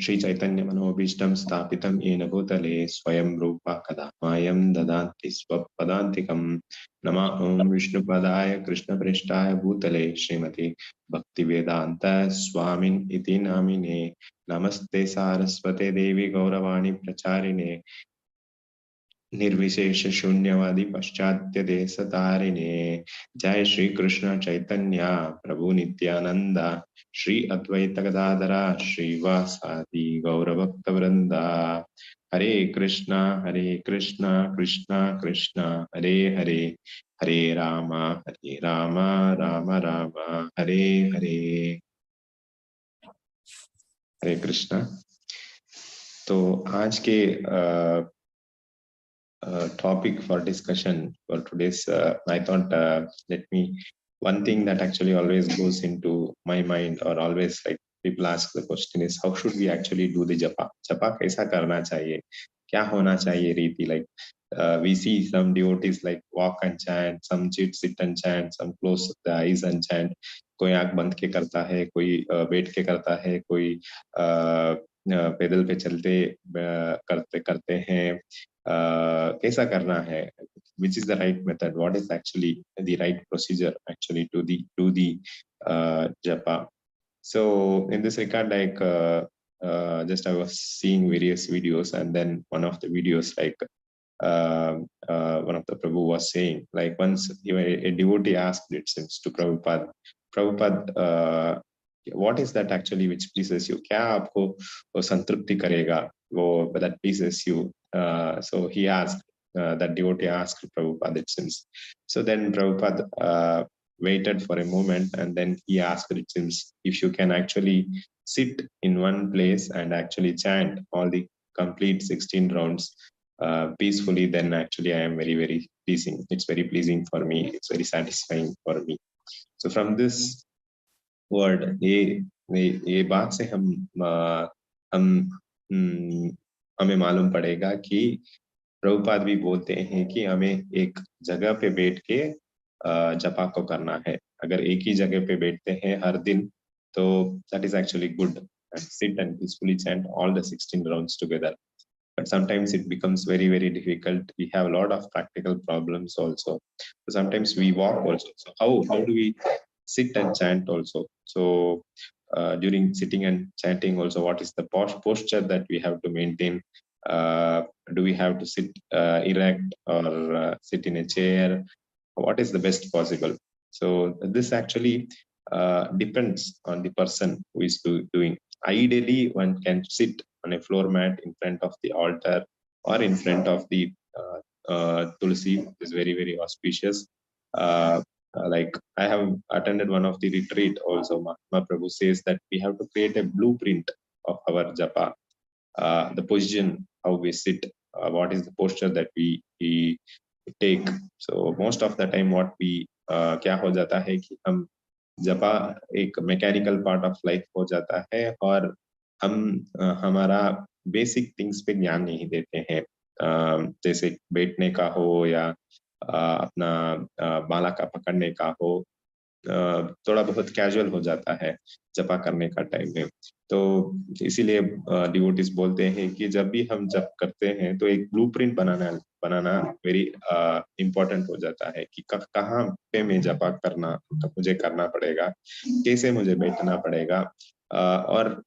श्री चैतन्य मनोभीष्टं स्थापितं येन भूतले स्वयं रूपा कदा मायं ददाति स्वपदान्तिकं। नमः ओं विष्णुपदाय कृष्णप्रेष्ठाय भूतले श्रीमति भक्तिवेदांत स्वामिन् इति नामिने। नमस्ते सारस्वते देवी गौरवाणी प्रचारिणे निर्विशेष शून्यवादी पाश्चात्य देश तारिणे। जय श्री कृष्ण चैतन्य प्रभु नित्यानंद श्री अद्वैत गदाधरा श्रीवासादि गौरभक्त वृंदा। हरे कृष्णा कृष्णा कृष्णा हरे हरे, हरे राम राम राम हरे हरे। हरे कृष्णा। तो आज के topic for discussion for today's, I thought, let me, one thing that actually always goes into my mind, or always like people ask the question, is how should we actually do the japa? Japa kaisa karna chahiye, kya hona chahiye riti? Like we see some devotees like walk and chant, some sit and chant, some close the eyes and chant. कोई आंख बंद के करता है, कोई बैठ के करता है, कोई पैदल पे चलते करते करते हैं। कैसा करना है, which is the right method, what is actually the right procedure actually to the japa. So in this regard, like just I was seeing various videos, and then one of the videos, like one of the Prabhu was saying, like once a devotee asked, it seems, to Prabhupada, what is that actually which pleases you? क्या आपको संतृप्ति करेगा, वो that pleases you? So he asked, that devotee asked Prabhupada, it seems. So then Prabhupada waited for a moment, and then he asked, it seems, if you can actually sit in one place and actually chant all the complete 16 rounds peacefully, then actually I am very, very pleasing. It's very pleasing for me. It's very satisfying for me. So from this word, ये बात से हमें मालूम पड़ेगा कि प्रभुपाद भी बोलते हैं कि हमें एक जगह पे बैठ के जपा को करना है। अगर एक ही जगह पे बैठते हैं हर दिन, तो that is actually good, and sit and peacefully chant all the 16 rounds together. But sometimes it becomes very, very difficult. We have a lot of practical problems also. So sometimes we walk also. So how do we sit and chant also? So during sitting and chanting also, what is the posture that we have to maintain? Do we have to sit erect, or sit in a chair? What is the best possible? So this actually depends on the person who is doing. Ideally, one can sit on a floor mat in front of the altar, or in front of the tulsi. Is very, very auspicious. Like I have attended one of the retreat also. Mahatma Prabhu says that we have to create a blueprint of our japa. The position, how we sit, what is the posture that we take. So most of the time what we क्या हो जाता है कि हम जपा एक mechanical part of life हो जाता है, और हम हमारा बेसिक थिंग्स पे ध्यान नहीं देते हैं। जैसे बैठने का हो, या अपना माला का पकड़ने का हो, थोड़ा बहुत कैजुअल हो जाता है जपा करने का टाइम में। तो इसीलिए डिवोटीज बोलते हैं कि जब भी हम जप करते हैं तो एक ब्लूप्रिंट बनाना वेरी इम्पोर्टेंट हो जाता है कि कहाँ पे मैं जपा करना मुझे करना पड़ेगा, कैसे मुझे बैठना पड़ेगा, और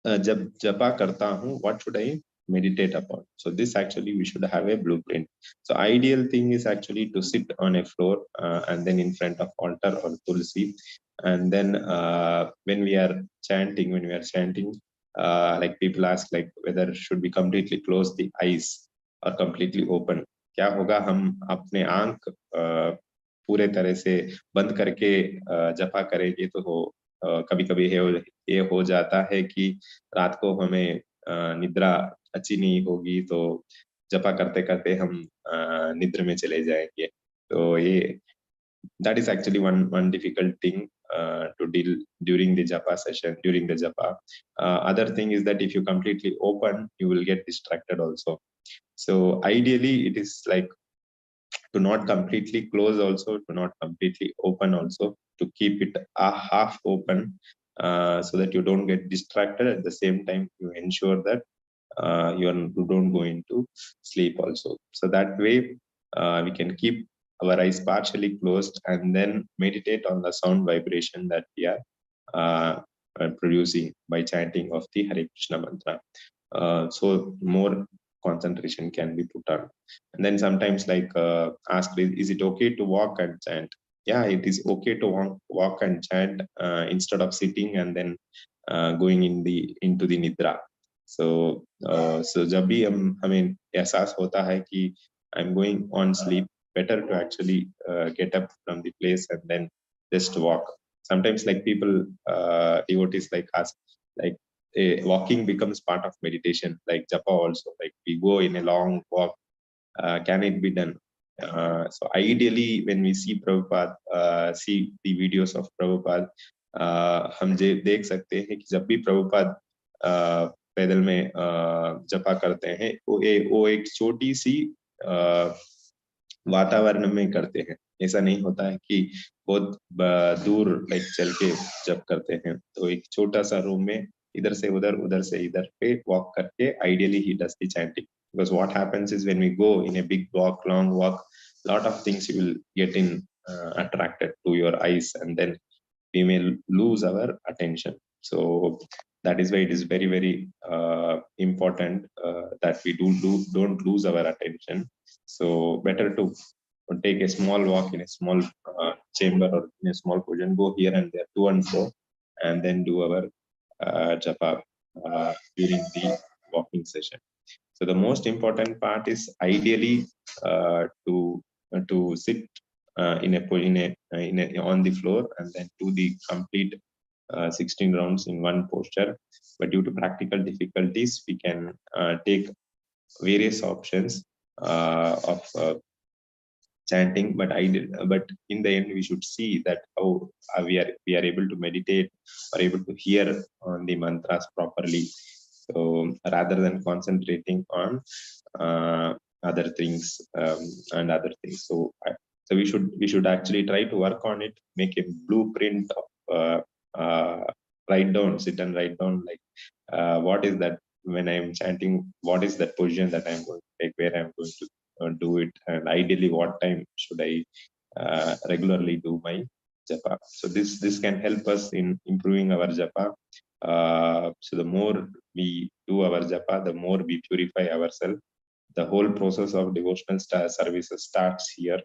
जब जपा करता हूँ what should I meditate upon. So this actually we should have a blueprint. So ideal thing is actually to sit on a floor, and then in front of altar or tulsi, and then when we are chanting, like people ask like whether should we completely close the eyes or completely open. क्या होगा हम अपने आंख पूरे तरह से बंद करके जपा करेंगे तो कभी कभी ये हो जाता है कि रात को हमें निद्रा अच्छी नहीं होगी, तो जपा करते करते हम निद्र में चले जाएंगे। तो ये that is actually one difficult thing to deal during the japa session, during the japa. Other thing is that if you completely open, you will get distracted also. So ideally it is like to not completely close also, to not completely open also, to keep it half open, so that you don't get distracted. At the same time, you ensure that you don't go into sleep also. So that way, we can keep our eyes partially closed and then meditate on the sound vibration that we are producing by chanting of the Hare Krishna mantra. So more concentration can be put on. And then sometimes ask, is it okay to walk and chant? Yeah, it is okay to walk and chant instead of sitting and then going into the nidra. So जब भी हमें एहसास होता है कि I'm going on sleep, better to actually get up from the place and then just walk. Sometimes like people, devotees like us, like walking becomes part of meditation, like japa also. Like we go in a long walk, can it be done? So ideally, when we see Prabhupada, see the videos of Prabhupada, हम देख सकते हैं कि जब भी प्रभुपाद पैदल में जपा करते हैं, वो एक छोटी सी वातावरण में करते हैं. ऐसा नहीं होता है कि बहुत दूर लाइक चल के जप करते हैं. तो एक छोटा सा रूम में इधर से उधर से इधर पे वॉक करके ideally he does the chanting. Because what happens is when we go in a big walk, long walk, lot of things you will get in attracted to your eyes, and then we may lose our attention. So that is why it is very, very important that we don't lose our attention. So better to take a small walk in a small chamber or in a small position, go here and there, to and fro, and then do our japa during the walking session. So the most important part is ideally to sit on the floor and then do the complete 16 rounds in one posture. But due to practical difficulties, we can take various options of chanting. But in the end, we should see that how we are able to meditate, are able to hear on the mantras properly. So rather than concentrating on other things and other things, so we should actually try to work on it, make a blueprint of sit and write down like what is that when I'm chanting, what is that position that I'm going to take, where I'm going to do it, and ideally what time should I regularly do my japa. So this can help us in improving our japa. So the more we do our japa, the more we purify ourselves. The whole process of devotional services starts here.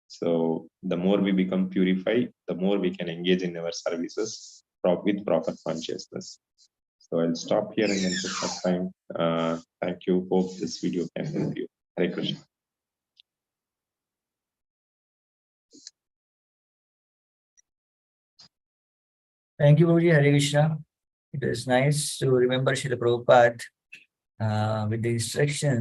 So the more we become purified, the more we can engage in our services with proper consciousness. So I'll stop here and then just have time. Thank you. Hope this video can help you. Hare Krishna. Thank you, Guruji. Hare Krishna. It was nice to remember Srila Prabhupada with the instructions